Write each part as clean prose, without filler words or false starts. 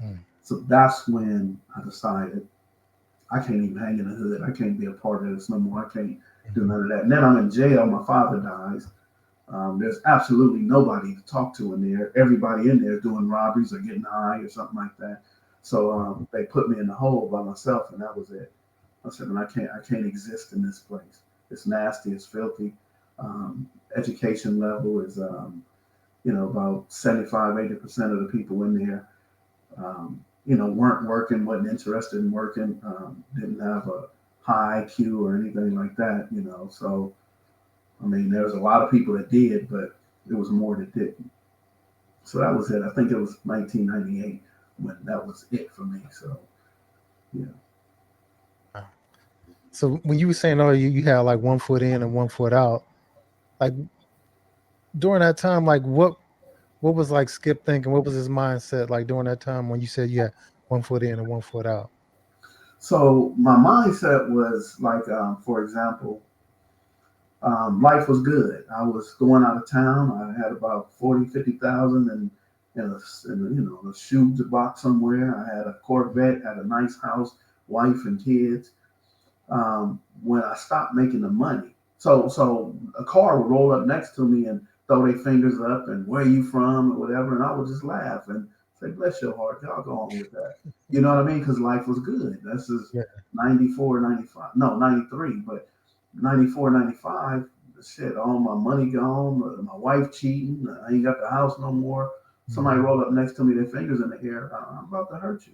Mm. So that's when I decided I can't even hang in the hood. I can't be a part of this no more. I can't do Mhm. none of that. And then I'm in jail. My father dies. There's absolutely nobody to talk to in there. Everybody in there is doing robberies or getting high or something like that. So they put me in the hole by myself, and that was it. I said, "Man, I can't exist in this place. It's nasty. It's filthy. Education level is, about 75, 80% of the people in there, weren't working, wasn't interested in working, didn't have a high IQ or anything like that. So I mean, there was a lot of people that did, but there was more that didn't. So that was it. I think it was 1998 when that was it for me. So yeah. Wow. So when you were saying, oh, you had like 1 foot in and 1 foot out, like during that time, like what was like Skip thinking? What was his mindset like during that time when you said you had 1 foot in and 1 foot out? So my mindset was like, for example, life was good. I was going out of town. I had about 40, 50,000 in a shoe box somewhere. I had a Corvette, had a nice house, wife and kids. When I stopped making the money. So a car would roll up next to me and throw their fingers up and where you from or whatever, and I would just laugh and say, "Bless your heart, y'all go on with that." You know what I mean? Because life was good. This is Yeah. 94, 95, no 93, but 94, 95. Shit, all my money gone, my wife cheating, I ain't got the house no more. Somebody Hmm. roll up next to me, their fingers in the air. I'm about to hurt you.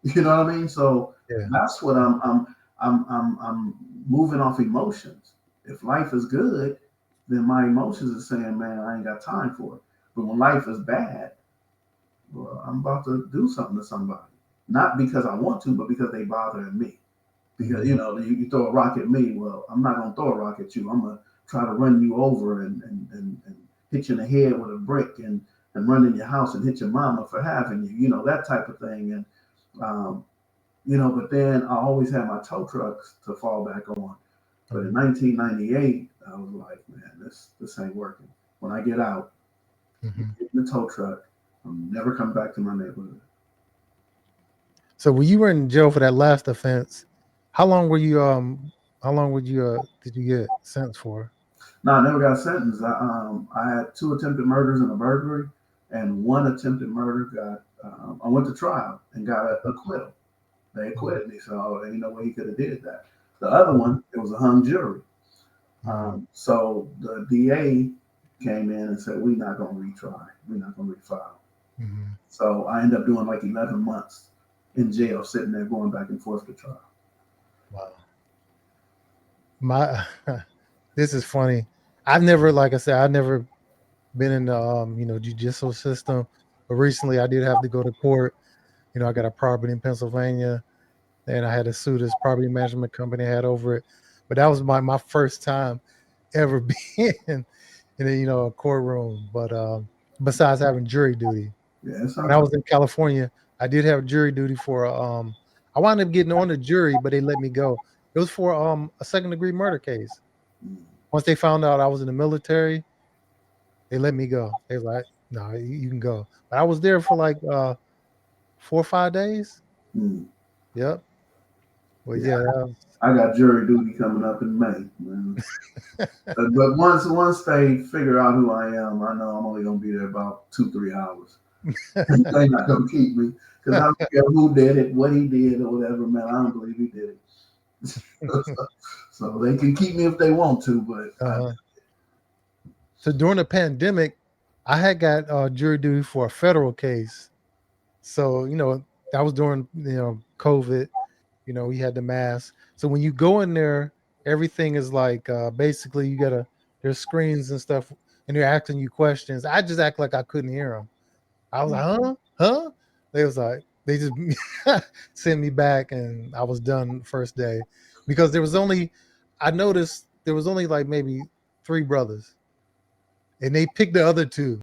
You know what I mean? So Yeah. that's what I'm moving off emotions. If life is good, then my emotions are saying, man, I ain't got time for it. But when life is bad, well, I'm about to do something to somebody. Not because I want to, but because they bothering me. Because, Hmm. you throw a rock at me, well, I'm not going to throw a rock at you. I'm going to try to run you over and hit you in the head with a brick and run in your house and hit your mama for having you, that type of thing. And, um, but then I always had my tow trucks to fall back on. But in Hmm. 1998, I was like, man, this ain't working. When I get out, Hmm. get in the tow truck, I'm never come back to my neighborhood. So when you were in jail for that last offense, how long were you how long would you did you get sentenced for? No, I never got sentenced. I had two attempted murders and a burglary, and one attempted murder got. I went to trial and got a acquittal. They Mhm. acquitted me, so ain't no way he could have did that. The other one, it was a hung jury. Mhm. So the DA came in and said, "We're not going to retry. We're not going to refile." Mhm. So I ended up doing like 11 months in jail, sitting there going back and forth to trial. Wow. My this is funny. I've never, like I said, I've never been in the judicial system, but recently I did have to go to court. I got a property in Pennsylvania, and I had to sue this property management company I had over it. But that was my first time ever being in a courtroom. But besides having jury duty, Yeah, it when I sounds was in California, I did have jury duty for I wound up getting on the jury, but they let me go. It was for a second degree murder case. mm, Once they found out I was in the military, they let me go. They was like, "No, you can go." But I was there for like 4 or 5 days. mm. Yep. Well, Yeah, yeah, that I got jury duty coming up in May, man. But once they figure out who I am, I know I'm only gonna be there about 2 3 hours. They're not gonna keep me because I don't care who did it, what he did, or whatever. Man, I don't believe he did it. was. So they can keep me if they want to, but Uh-huh. So during the pandemic, I had got jury duty for a federal case. So that was during COVID. We had the mask. So when you go in there, everything is like basically you gotta there's screens and stuff, and they're asking you questions. I just act like I couldn't hear them. I was like, huh. They was like they just sent me back, and I was done first day because there was only I noticed there was only like maybe three brothers, and they picked the other two.